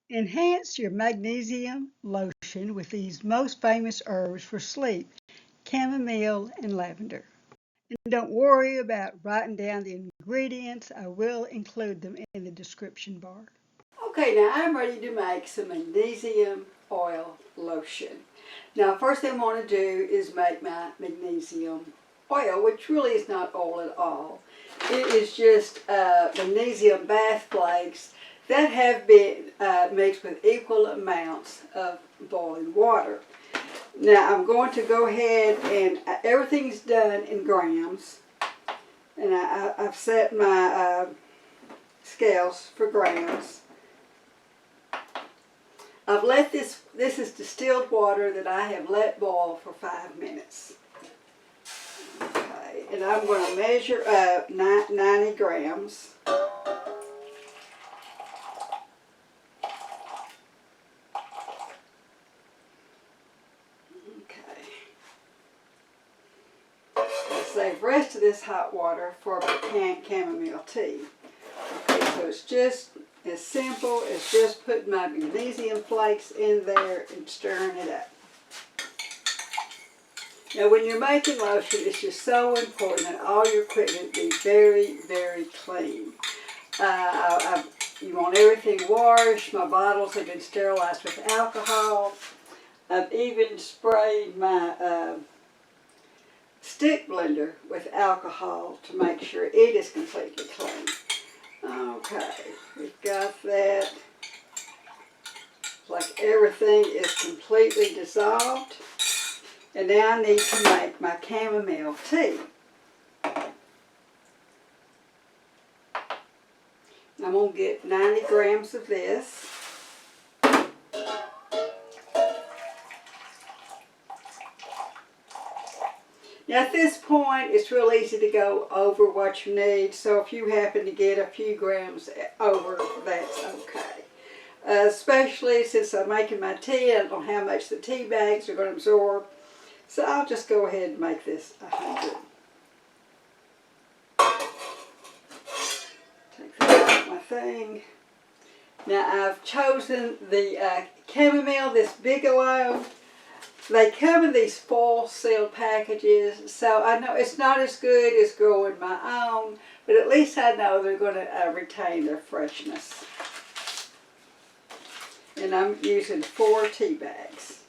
Enhance your magnesium lotion with these most famous herbs for sleep, chamomile and lavender. And don't worry about writing down the ingredients. I will include them in the description bar. Okay, now I'm ready to make some magnesium oil lotion. Now, first thing I want to do is make my magnesium oil, which really is not oil at all. It is just magnesium bath flakes that have been mixed with equal amounts of boiling water. Now I'm going to go ahead and everything's done in grams, and I've set my scales for grams. I've let this is distilled water that I have let boil for 5 minutes. Okay, and I'm going to measure up 90 grams. Save the rest of this hot water for my chamomile tea. Okay, so it's just as simple as just putting my magnesium flakes in there and stirring it up. Now when you're making lotion, it's just so important that all your equipment be very, very clean. You want everything washed. My bottles have been sterilized with alcohol. I've even sprayed my stick blender with alcohol to make sure it is completely clean. Okay, we've got that. Like everything is completely dissolved. And now I need to make my chamomile tea. I'm going to get 90 grams of this. Now at this point, it's real easy to go over what you need, so if you happen to get a few grams over, that's okay. Especially since I'm making my tea, I don't know how much the tea bags are going to absorb, so I'll just go ahead and make this 100. Take that out of my thing. Now I've chosen the chamomile, this Bigelow. They come in these foil-sealed packages, so I know it's not as good as growing my own, but at least I know they're going to retain their freshness. And I'm using 4 tea bags.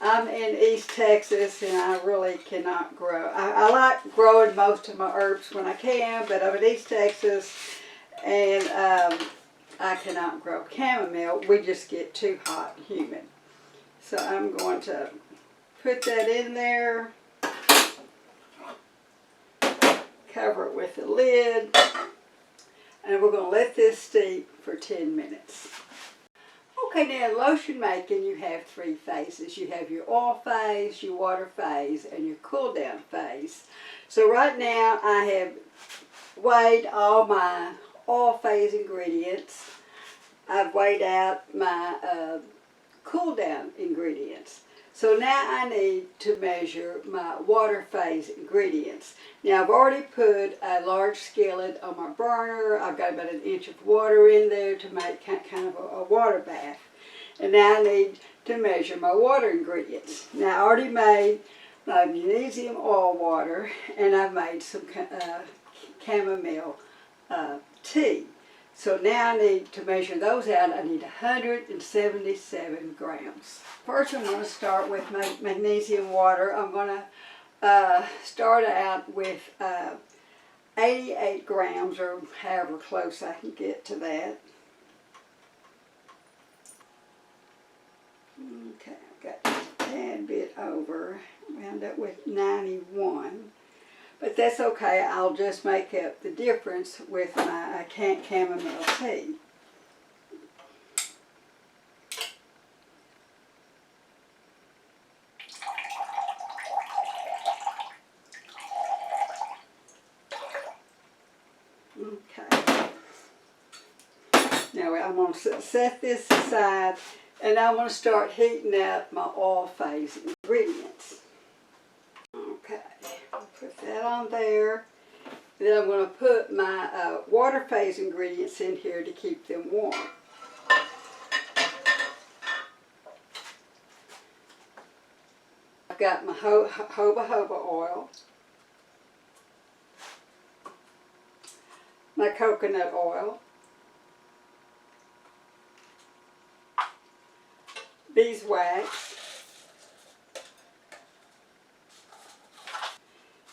I'm in East Texas, and I really cannot grow. I like growing most of my herbs when I can, but I'm in East Texas, and I cannot grow chamomile. We just get too hot and humid. So I'm going to put that in there, cover it with a lid, and we're going to let this steep for 10 minutes. Okay, now in lotion making you have 3 phases. You have your oil phase, your water phase, and your cool down phase. So right now I have weighed all my oil phase ingredients. I've weighed out my cool down ingredients. So now I need to measure my water phase ingredients. Now I've already put a large skillet on my burner. I've got about 1 inch of water in there to make kind of a water bath. And now I need to measure my water ingredients. Now I already made my magnesium oil water, and I've made some chamomile tea. So now I need to measure those out. I need 177 grams. First I'm going to start with my magnesium water. I'm going to start out with 88 grams, or however close I can get to that. Okay, I've got just a tad bit over. Round up with 91. But that's okay, I'll just make up the difference with my chamomile tea. Okay. Now I'm going to set this aside, and I'm going to start heating up my oil phase ingredients. Okay. Put that on there. Then I'm going to put my water phase ingredients in here to keep them warm. got my jojoba oil, my coconut oil, beeswax,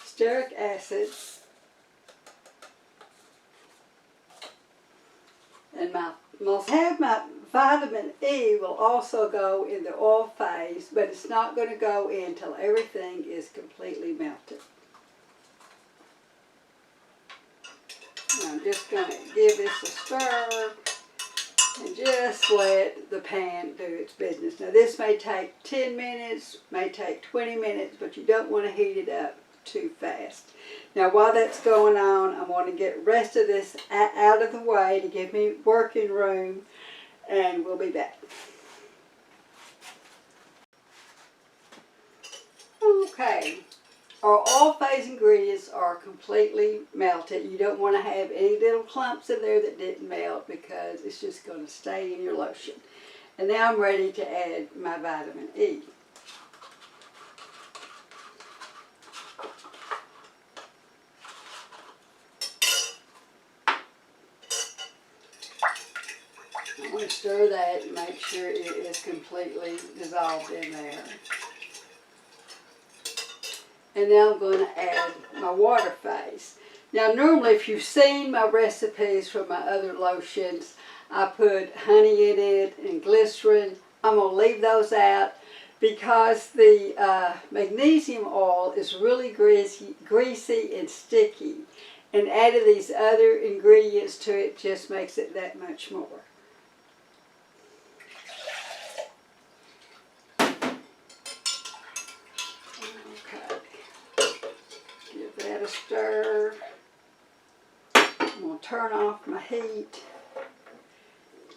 stearic acid, and my vitamin E will also go in the oil phase, but it's not going to go in until everything is completely melted. And I'm just going to give this a stir and just let the pan do its business. Now this may take 10 minutes, may take 20 minutes, but you don't want to heat it up too fast. Now while that's going on, I want to get the rest of this out of the way to give me working room, and we'll be back. Okay, our oil phase ingredients are completely melted. You don't want to have any little clumps in there that didn't melt because it's just going to stay in your lotion. And now I'm ready to add my vitamin E. I'm going to stir that and make sure it is completely dissolved in there. And now I'm going to add my water phase. Now normally if you've seen my recipes from my other lotions, I put honey in it and glycerin. I'm going to leave those out because the magnesium oil is really greasy and sticky. And adding these other ingredients to it just makes it that much more. A stir. I'm going to turn off my heat,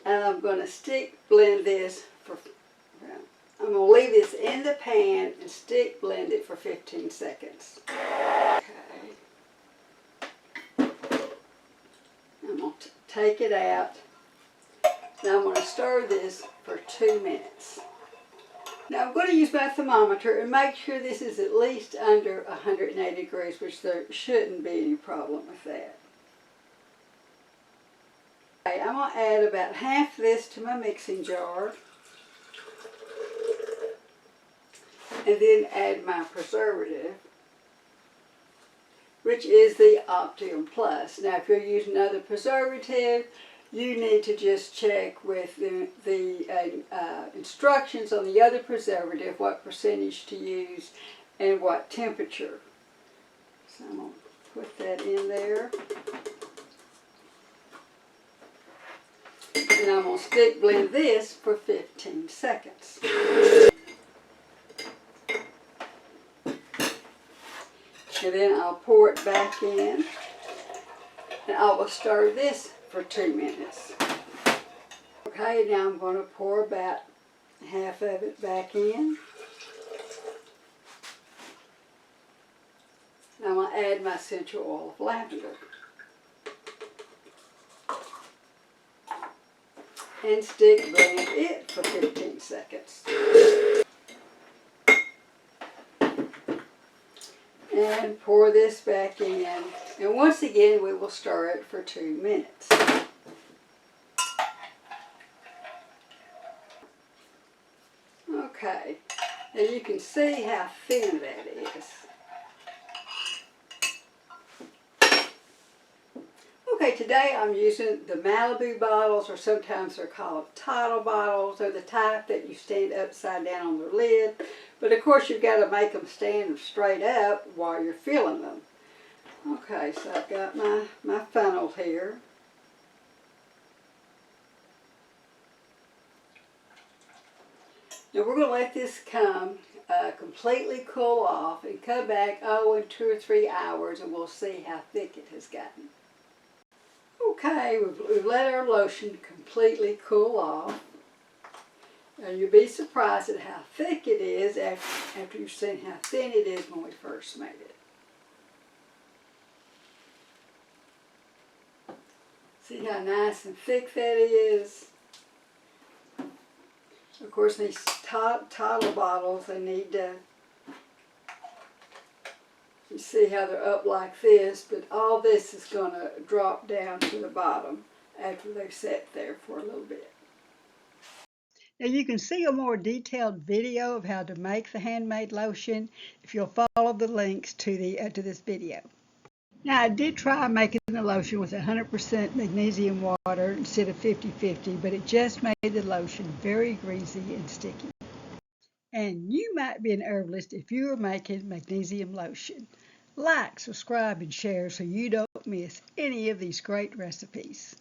and I'm going to stick blend this for, I'm going to leave this in the pan and stick blend it for 15 seconds. Okay. I'm going to take it out. Now I'm going to stir this for 2 minutes. Now I'm going to use my thermometer and make sure this is at least under 180 degrees, which there shouldn't be any problem with that. Okay, I'm going to add about half this to my mixing jar. And then add my preservative, which is the Optiphen Plus. Now if you're using another preservative, you need to just check with the instructions on the other preservative what percentage to use and what temperature. So I'm going to put that in there. And I'm going to stick blend this for 15 seconds. And then I'll pour it back in. And I will stir this for 2 minutes. Okay, now I'm going to pour about half of it back in. Now I'm going to add my essential oil of lavender. And stick blend it for 15 seconds. And pour this back in. And once again, we will stir it for 2 minutes. Okay, and you can see how thin that is. Okay, today I'm using the Malibu bottles, or sometimes they're called tidal bottles. They're the type that you stand upside down on the lid. But of course you've got to make them stand straight up while you're filling them. Okay, so I've got my funnel here. Now we're going to let this come completely cool off and come back in 2 or 3 hours, and we'll see how thick it has gotten. Okay, we've let our lotion completely cool off. And you'll be surprised at how thick it is after you've seen how thin it is when we first made it. See how nice and thick that is? Of course, these tidal bottles, they need to You see how they're up like this, but all this is going to drop down to the bottom after they've sat there for a little bit. Now you can see a more detailed video of how to make the handmade lotion if you'll follow the links to this video. Now I did try making the lotion with 100% magnesium water instead of 50-50, but it just made the lotion very greasy and sticky. And you might be an herbalist if you are making magnesium lotion. Like, subscribe, and share so you don't miss any of these great recipes.